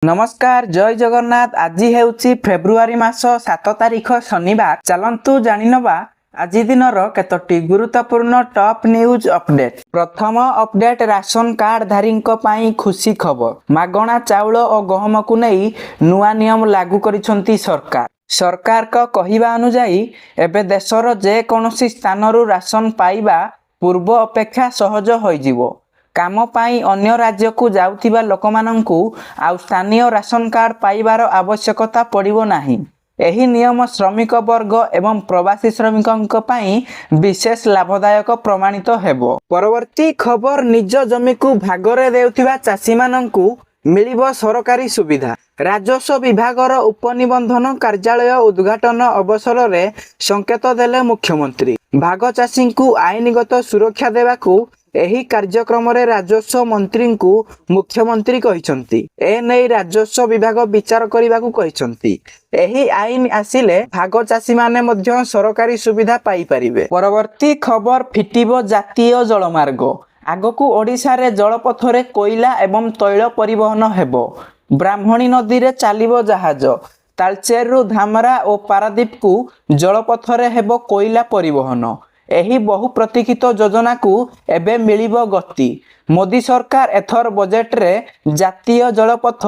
नमस्कार जय जगन्नाथ। आज हेउची फेब्रुआरी मास 7 तारिख शनिवार। चलंतु जानिनबा आज दिनर केतोटी गुरुत्वपूर्ण टॉप न्यूज अपडेट। प्रथम अपडेट राशन कार्ड धारी खुशी खबर। मागणा चाउल और गहम को नहीं नुआ नियम लागू करिसंती सरकार। सरकार का कहिबा अनुसायी एबे देशर जे कोनोसी स्थानरू राशन पाइबा पूर्व अपेक्षा सहज होइजिवो। काम पाई अन्य राज्य को जाउथिबा लोकमानंकु आउ स्थानीय राशन कार्ड पाइबार आवश्यकता पड़िबो नाही। एही नियम श्रमिक वर्ग एवं प्रवासी श्रमिकों पाई विशेष लाभदायक प्रमाणित हेबो। परवर्ती खबर निज जमी को भागरे देउथिबा चासी मानंकु मिलिबो सरकारी सुविधा। राजस्व विभागर उपनिबंधन कार्यालय उद्घाटन अवसर में संकेत देले मुख्यमंत्री। भाग चाषी को आईनगत सुरक्षा देवाकू एही कार्यक्रम रे राजस्व मंत्री को मुख्यमंत्री कहिसंती। ए नै राजस्व विभाग विचार करिबाकू कहिसंती। एही आईन आसिले भाग चाषी माने मध्य सरकारी सुविधा पाई परिबे। परवर्ती खबर फिटिबो जातीय जलमार्ग। आगकू ओडिशा रे जलपथरे कोयला एवं तैल परिवहन हेबो। ब्राह्मणी नदी रे चालिबो जहाज। तालचेरु धामरा और पारादीप को जलपथरे हेबो कोयला परिवहन। एही बहु प्रतीक्षित योजना को एबे मिलिबो गति। मोदी सरकार एथर बजेट रे जातीय जलपथ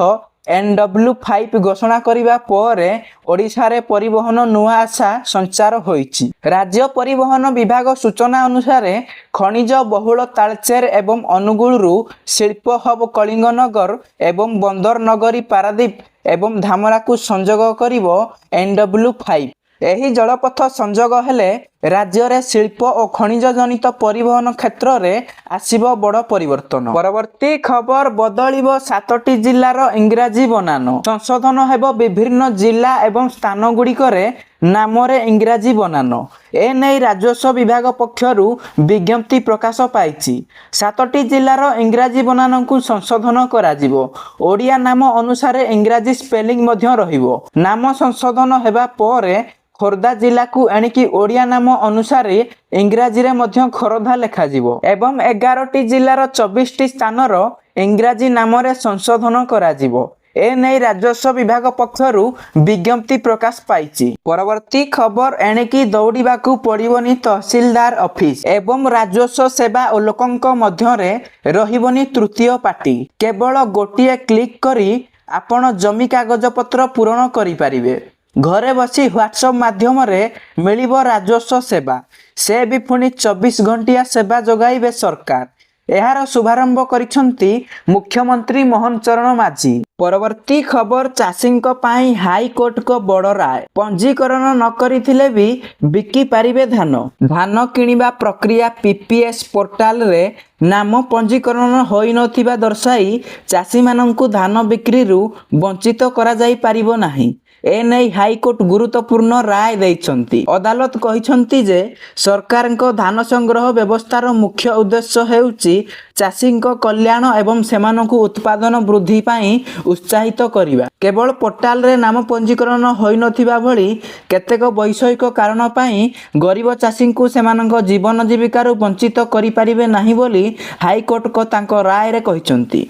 NW5 घोषणा करिबा परे ओडिशा रे परिवहन नुआ आशा संचार होईची। राज्य परिवहन विभाग सूचना अनुसार खनिज बहुल तालचेर एवं अनुगुलरू शिल्प हब कलिंगनगर एवं बंदर नगरी पारादीप एवं धामरा को संजोग करिबो NW5। एही जलपथ संजोग हेले राज्य रे शिल्प और खनिज जनित परिवहन क्षेत्र रे आसीबो बड़ परिवर्तन। परवर्ती खबर बदलिबो 7टी जिल्लार इंग्राजी बनान। संशोधन हेबो विभिन्न जिला एवं स्थान गुड़िकरे नामरे इंग्राजी बनान। ए नै राजस्व विभाग पक्षरु विज्ञप्ति प्रकाश पाइछि। 7टी जिल्लार इंग्राजी बनान को संशोधन कराजिबो। ओडिया नाम अनुसार इंग्राजी स्पेलिंग मध्य रहिबो। नाम संशोधन हेबा परे खोर्धा जिला को एणिकी ओडिया नाम अनुसार इंग्राजी रे मध्य खोरधा लेखा जिवो एवं 11टी जिलार 24टी स्थानर इंग्राजी नाम रे संशोधन करा जिवो। ए नै राजस्व विभाग पक्षरु विज्ञप्ति प्रकाश पाइछि। परवर्ती खबर एणिकी दौड़िबाकू पड़िबनी तहसीलदार ऑफिस एवं राजस्व सेवा और लोकंक मध्य रे रहिबनी तृतीय पार्टी। केवल गोटिए क्लिक करी आपण जमी कागज पत्र पूरण करि पारिबे। घरे बसी व्हाट्सएप माध्यम रे मिलिबो राजस्व सेवा। से भी पुणी 24 घंटिया सेवा जोगाइबे सरकार। एहार शुभारंभ करिसंती मुख्यमंत्री मोहन चरण माझी। परवर्ती खबर चाषींक पाई हाईकोर्ट को बड़ राय। पंजीकरण न करिथिले भी बिकी पारिबे धान। धान किनिबा प्रक्रिया पीपीएस पोर्टाल रे नाम पंजीकरण होई नथिबा दर्शाई चाषी माननकु धान बिक्री रु वंचित करा जाई पारिबो नाही। ए नै हाईकोर्ट गुरुत्वपूर्ण राय दैछंती। अदालत कहिसंती जे सरकारक धान संग्रह व्यवस्थार मुख्य उद्देश्य हेउची चाषींक कल्याण एवं सेमानकु उत्पादन वृद्धि पाई उत्साहित करिबा। केवल पोर्टाल रे नाम पंजीकरण होई नथिबा भली केतेक वैषयिक कारण पाई गरीब चाषींकु सेमानक जीवन जीविका रु वंचित करि पारिबे नाही बोली हाईकोर्ट को तांको राय रे कहिसंती।